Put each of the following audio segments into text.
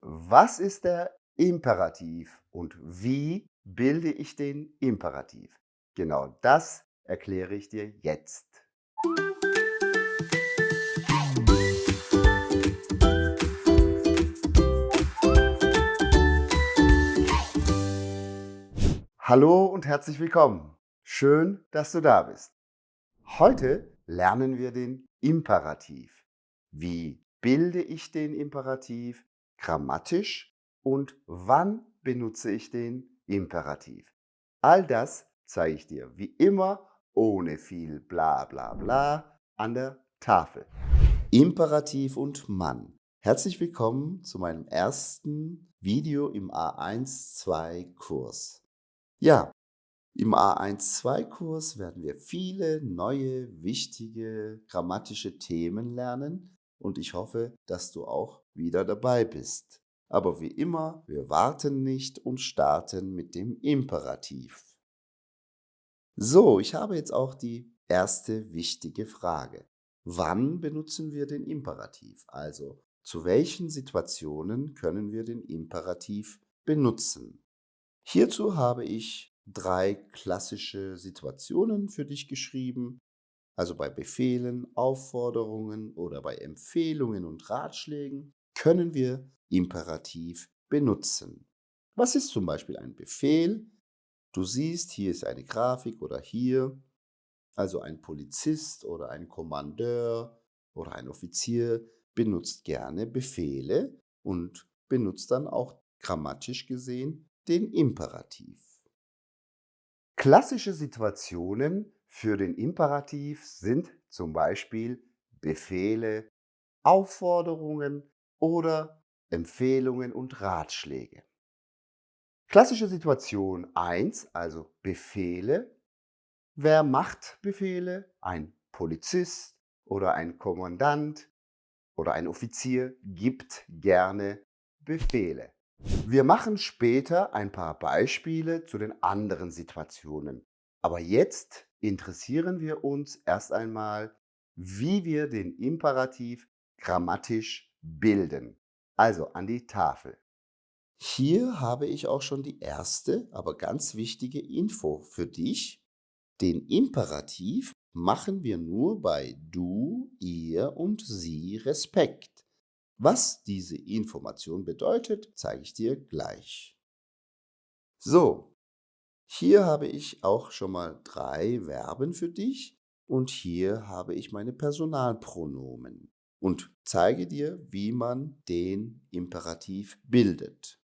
Was ist der Imperativ und wie bilde ich den Imperativ? Genau das erkläre ich dir jetzt. Hallo und herzlich willkommen. Schön, dass du da bist. Heute lernen wir den Imperativ. Wie bilde ich den Imperativ grammatisch und wann benutze ich den Imperativ? All das zeige ich dir wie immer ohne viel bla bla bla an der Tafel. Imperativ und Mann. Herzlich willkommen zu meinem ersten Video im A1-2-Kurs. Ja, im A1-2-Kurs werden wir viele neue, wichtige grammatische Themen lernen und ich hoffe, dass du auch wieder dabei bist. Aber wie immer, wir warten nicht und starten mit dem Imperativ. So, ich habe jetzt auch die erste wichtige Frage. Wann benutzen wir den Imperativ? Also, zu welchen Situationen können wir den Imperativ benutzen? Hierzu habe ich 3 klassische Situationen für dich geschrieben. Also bei Befehlen, Aufforderungen oder bei Empfehlungen und Ratschlägen können wir Imperativ benutzen. Was ist zum Beispiel ein Befehl? Du siehst, hier ist eine Grafik oder hier, also ein Polizist oder ein Kommandeur oder ein Offizier benutzt gerne Befehle und benutzt dann auch grammatisch gesehen den Imperativ. Klassische Situationen für den Imperativ sind zum Beispiel Befehle, Aufforderungen oder Empfehlungen und Ratschläge. Klassische Situation eins, also Befehle. Wer macht Befehle? Ein Polizist oder ein Kommandant oder ein Offizier gibt gerne Befehle. Wir machen später ein paar Beispiele zu den anderen Situationen. Aber jetzt interessieren wir uns erst einmal, wie wir den Imperativ grammatisch bilden. Also an die Tafel. Hier habe ich auch schon die erste, aber ganz wichtige Info für dich. Den Imperativ machen wir nur bei du, ihr und sie Respekt. Was diese Information bedeutet, zeige ich dir gleich. So, hier habe ich auch schon mal 3 Verben für dich und hier habe ich meine Personalpronomen und zeige dir, wie man den Imperativ bildet.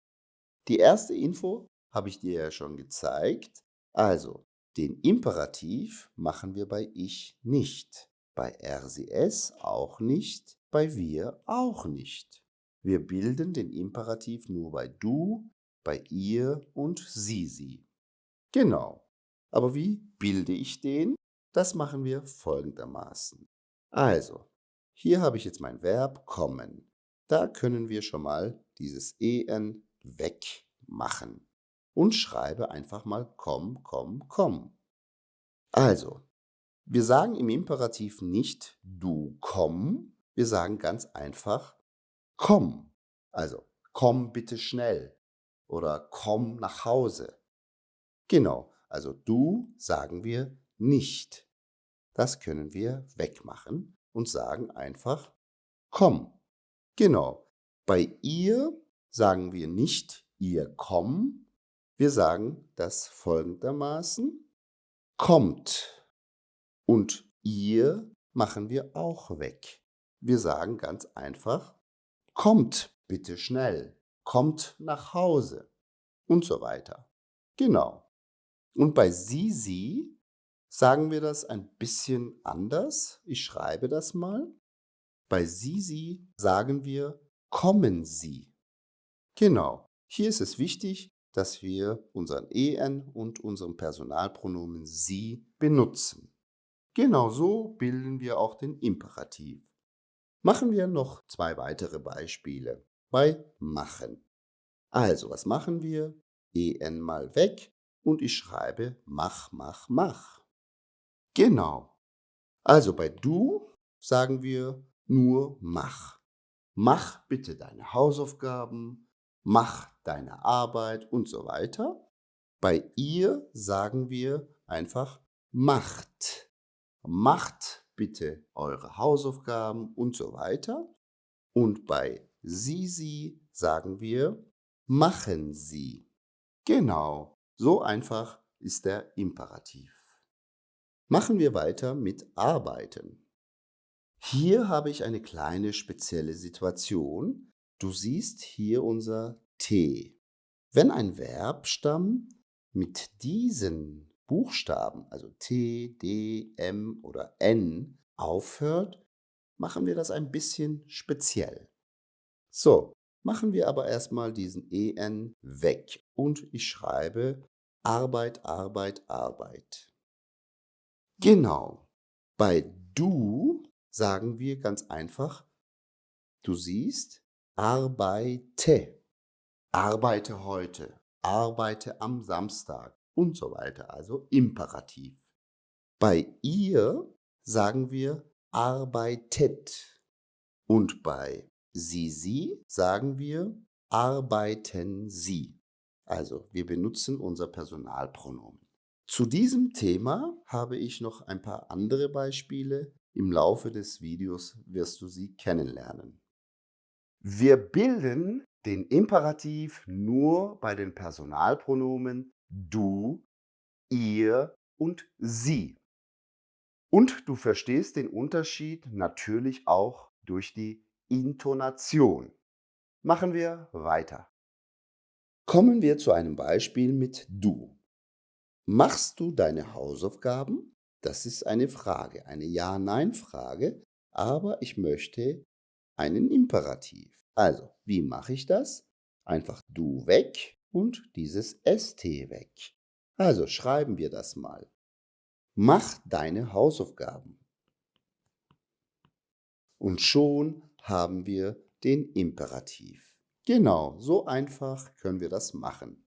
Die erste Info habe ich dir ja schon gezeigt. Also, den Imperativ machen wir bei ich nicht, bei er, sie, es auch nicht, bei wir auch nicht. Wir bilden den Imperativ nur bei du, bei ihr und sie. Genau. Aber wie bilde ich den? Das machen wir folgendermaßen. Also, hier habe ich jetzt mein Verb kommen. Da können wir schon mal dieses en wegmachen und schreibe einfach mal komm, komm, komm. Also, wir sagen im Imperativ nicht du komm, wir sagen ganz einfach komm. Also, komm bitte schnell oder komm nach Hause. Genau, also du sagen wir nicht. Das können wir wegmachen und sagen einfach komm. Genau. Bei ihr sagen wir nicht ihr komm. Wir sagen das folgendermaßen kommt. Und ihr machen wir auch weg. Wir sagen ganz einfach kommt bitte schnell, kommt nach Hause und so weiter. Genau. Und bei sie sagen wir das ein bisschen anders. Ich schreibe das mal. Bei sie sagen wir kommen Sie. Genau. Hier ist es wichtig, dass wir unseren en und unseren Personalpronomen sie benutzen. Genau so bilden wir auch den Imperativ. Machen wir noch 2 weitere Beispiele bei machen. Also, was machen wir? En mal weg und ich schreibe mach, mach, mach. Genau. Also bei du sagen wir nur mach. Mach bitte deine Hausaufgaben, mach deine Arbeit und so weiter. Bei ihr sagen wir einfach macht. Macht bitte eure Hausaufgaben und so weiter. Und bei sie sagen wir machen Sie. Genau, so einfach ist der Imperativ. Machen wir weiter mit arbeiten. Hier habe ich eine kleine spezielle Situation. Du siehst hier unser T. Wenn ein Verbstamm mit diesen Buchstaben, also T, D, M oder N, aufhört, machen wir das ein bisschen speziell. So, machen wir aber erstmal diesen EN weg und ich schreibe Arbeit, Arbeit, Arbeit. Genau. Bei du sagen wir ganz einfach, du siehst, arbeite, arbeite heute, arbeite am Samstag und so weiter, also Imperativ. Bei ihr sagen wir arbeitet und bei sie sagen wir arbeiten Sie. Also wir benutzen unser Personalpronomen. Zu diesem Thema habe ich noch ein paar andere Beispiele. Im Laufe des Videos wirst du sie kennenlernen. Wir bilden den Imperativ nur bei den Personalpronomen du, ihr und sie. Und du verstehst den Unterschied natürlich auch durch die Intonation. Machen wir weiter. Kommen wir zu einem Beispiel mit du. Machst du deine Hausaufgaben? Das ist eine Frage, eine Ja-Nein-Frage, aber ich möchte einen Imperativ. Also, wie mache ich das? Einfach du weg und dieses ST weg. Also schreiben wir das mal. Mach deine Hausaufgaben. Und schon haben wir den Imperativ. Genau, so einfach können wir das machen.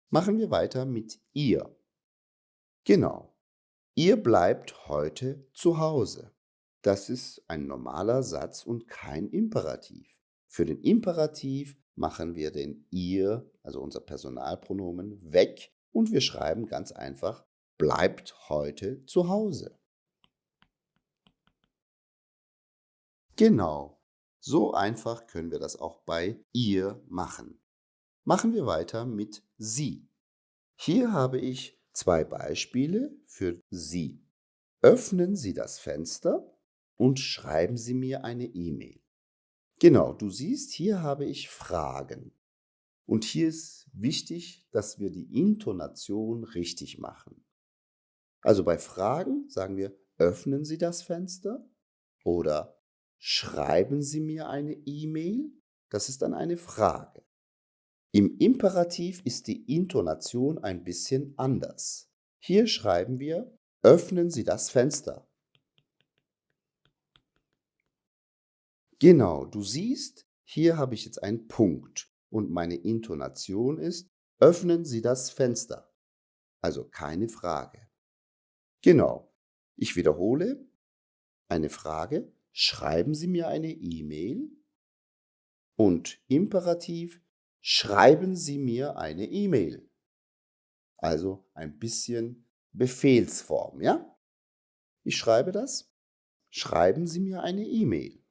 Machen wir weiter mit ihr. Genau. Ihr bleibt heute zu Hause. Das ist ein normaler Satz und kein Imperativ. Für den Imperativ machen wir den ihr, also unser Personalpronomen, weg und wir schreiben ganz einfach bleibt heute zu Hause. Genau. So einfach können wir das auch bei ihr machen. Machen wir weiter mit sie. Hier habe ich zwei Beispiele für Sie. Öffnen Sie das Fenster und schreiben Sie mir eine E-Mail. Genau, du siehst, hier habe ich Fragen. Und hier ist wichtig, dass wir die Intonation richtig machen. Also bei Fragen sagen wir, öffnen Sie das Fenster oder schreiben Sie mir eine E-Mail. Das ist dann eine Frage. Im Imperativ ist die Intonation ein bisschen anders. Hier schreiben wir, öffnen Sie das Fenster. Genau, du siehst, hier habe ich jetzt einen Punkt und meine Intonation ist, öffnen Sie das Fenster. Also keine Frage. Genau, ich wiederhole, eine Frage, schreiben Sie mir eine E-Mail und Imperativ, schreiben Sie mir eine E-Mail. Also ein bisschen Befehlsform, ja? Ich schreibe das. Schreiben Sie mir eine E-Mail.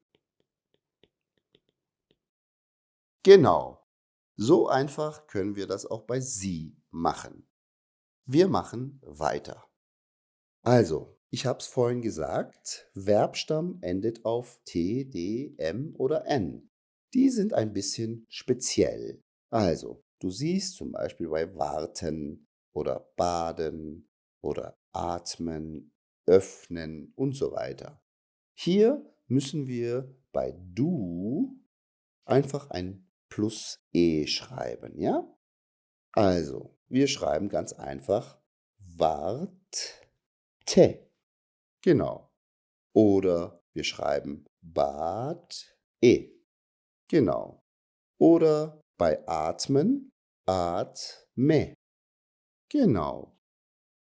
Genau. So einfach können wir das auch bei Sie machen. Wir machen weiter. Also, ich habe es vorhin gesagt, Verbstamm endet auf T, D, M oder N. Die sind ein bisschen speziell. Also, du siehst zum Beispiel bei warten oder baden oder atmen, öffnen und so weiter. Hier müssen wir bei du einfach ein plus E schreiben, ja? Also, wir schreiben ganz einfach warte. Genau. Oder wir schreiben Bad E. Genau. Oder bei atmen atme. Genau.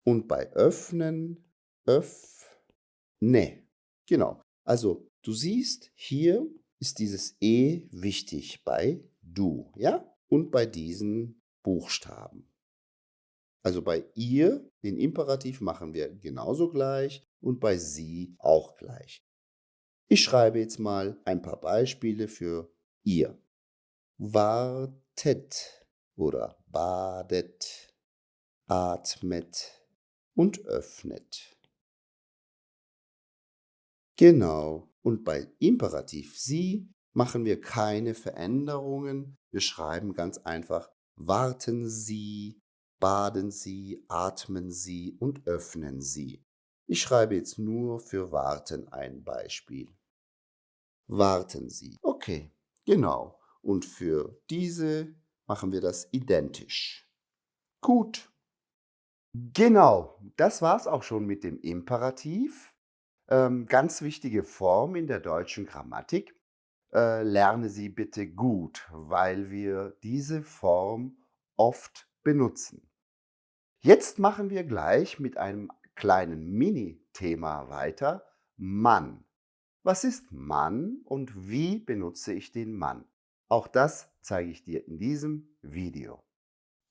Und bei öffnen öffne. Genau. Also, du siehst hier ist dieses E wichtig bei du, ja? Und bei diesen Buchstaben. Also bei ihr, den Imperativ machen wir genauso gleich und bei sie auch gleich. Ich schreibe jetzt mal ein paar Beispiele für ihr. Wartet oder badet, atmet und öffnet. Genau. Und bei Imperativ Sie machen wir keine Veränderungen. Wir schreiben ganz einfach: Warten Sie, baden Sie, atmen Sie und öffnen Sie. Ich schreibe jetzt nur für warten ein Beispiel. Warten Sie. Okay, genau. Und für diese machen wir das identisch. Gut. Genau, das war's auch schon mit dem Imperativ. Ganz wichtige Form in der deutschen Grammatik. Lerne sie bitte gut, weil wir diese Form oft benutzen. Jetzt machen wir gleich mit einem kleinen Mini-Thema weiter. Mann. Was ist Mann und wie benutze ich den Mann? Auch das zeige ich dir in diesem Video.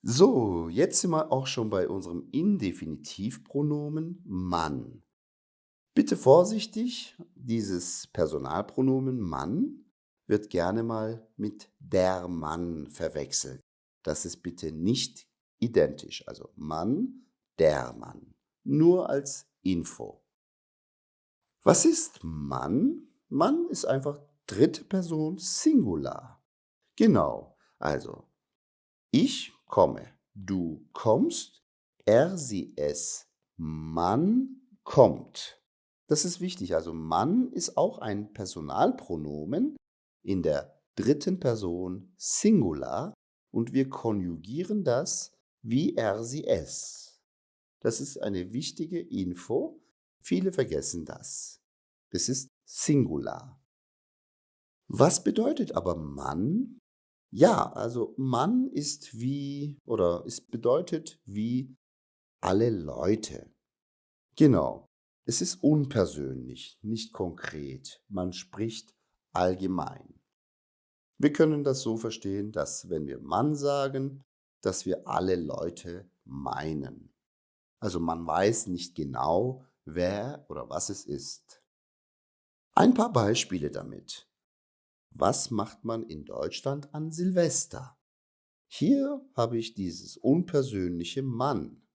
So, jetzt sind wir auch schon bei unserem Indefinitivpronomen Mann. Bitte vorsichtig, dieses Personalpronomen Mann wird gerne mal mit der Mann verwechselt. Das ist bitte nicht identisch. Also Mann, der Mann. Nur als Info. Was ist Mann? Mann ist einfach dritte Person Singular. Genau. Also ich komme, du kommst, er, sie, es, man kommt. Das ist wichtig. Also Mann ist auch ein Personalpronomen in der dritten Person Singular und wir konjugieren das wie er, sie, es. Das ist eine wichtige Info. Viele vergessen das. Es ist Singular. Was bedeutet aber Mann? Ja, also Mann ist wie oder es bedeutet wie alle Leute. Genau. Es ist unpersönlich, nicht konkret. Man spricht allgemein. Wir können das so verstehen, dass wenn wir Mann sagen, dass wir alle Leute meinen. Also man weiß nicht genau, wer oder was es ist. Ein paar Beispiele damit. Was macht man in Deutschland an Silvester? Hier habe ich dieses unpersönliche Mann.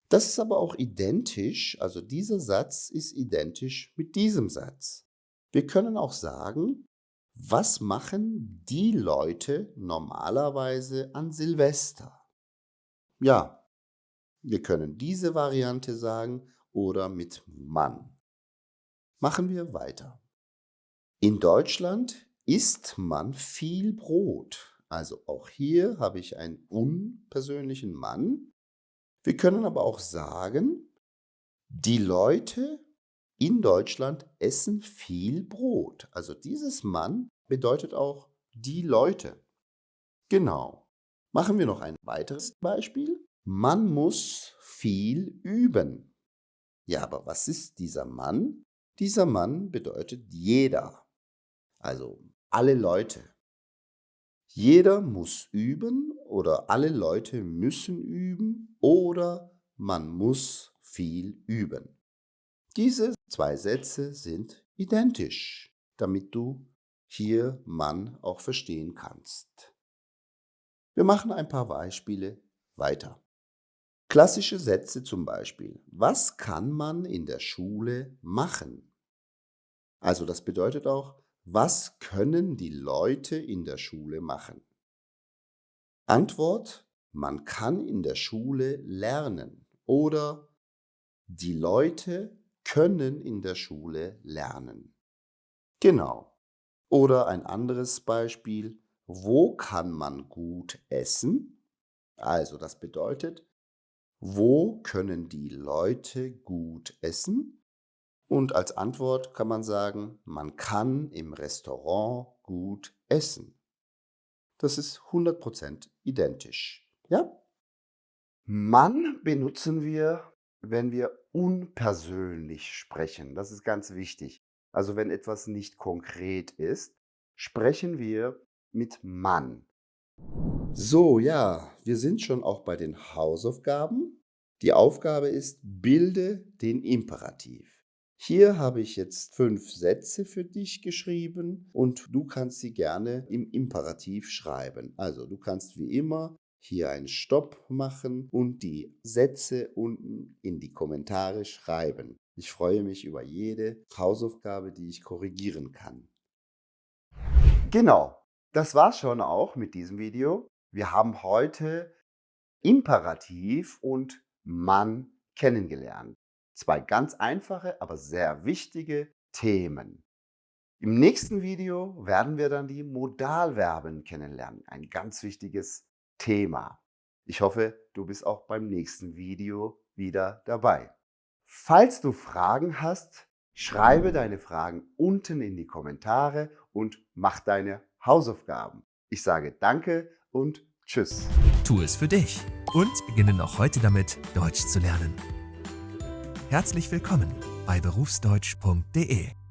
Das ist aber auch identisch, also dieser Satz ist identisch mit diesem Satz. Wir können auch sagen, was machen die Leute normalerweise an Silvester? Ja, wir können diese Variante sagen oder mit Mann. Machen wir weiter. In Deutschland isst man viel Brot. Also auch hier habe ich einen unpersönlichen Mann. Wir können aber auch sagen, die Leute in Deutschland essen viel Brot. Also dieses Mann bedeutet auch die Leute. Genau. Machen wir noch ein weiteres Beispiel. Man muss viel üben. Ja, aber was ist dieser Mann? Dieser Mann bedeutet jeder. Also alle Leute. Jeder muss üben oder alle Leute müssen üben oder man muss viel üben. Diese zwei Sätze sind identisch, damit du hier Mann auch verstehen kannst. Wir machen ein paar Beispiele weiter. Klassische Sätze zum Beispiel. Was kann man in der Schule machen? Also das bedeutet auch, was können die Leute in der Schule machen? Antwort, man kann in der Schule lernen oder die Leute können in der Schule lernen. Genau. Oder ein anderes Beispiel, wo kann man gut essen? Also das bedeutet, wo können die Leute gut essen? Und als Antwort kann man sagen, man kann im Restaurant gut essen. Das ist 100% identisch. Ja? Mann benutzen wir, wenn wir unpersönlich sprechen. Das ist ganz wichtig. Also wenn etwas nicht konkret ist. sprechen wir mit Mann. So, ja, wir sind schon auch bei den Hausaufgaben. Die Aufgabe ist, bilde den Imperativ. Hier habe ich jetzt 5 Sätze für dich geschrieben und du kannst sie gerne im Imperativ schreiben. Also du kannst wie immer hier einen Stopp machen und die Sätze unten in die Kommentare schreiben. Ich freue mich über jede Hausaufgabe, die ich korrigieren kann. Genau, das war's schon auch mit diesem Video. Wir haben heute Imperativ und Mann kennengelernt. 2 ganz einfache, aber sehr wichtige Themen. Im nächsten Video werden wir dann die Modalverben kennenlernen. Ein ganz wichtiges Thema. Ich hoffe, du bist auch beim nächsten Video wieder dabei. Falls du Fragen hast, schreibe deine Fragen unten in die Kommentare und mach deine Hausaufgaben. Ich sage Danke und Tschüss. Tu es für dich und beginne noch heute damit, Deutsch zu lernen. Herzlich willkommen bei berufsdeutsch.de.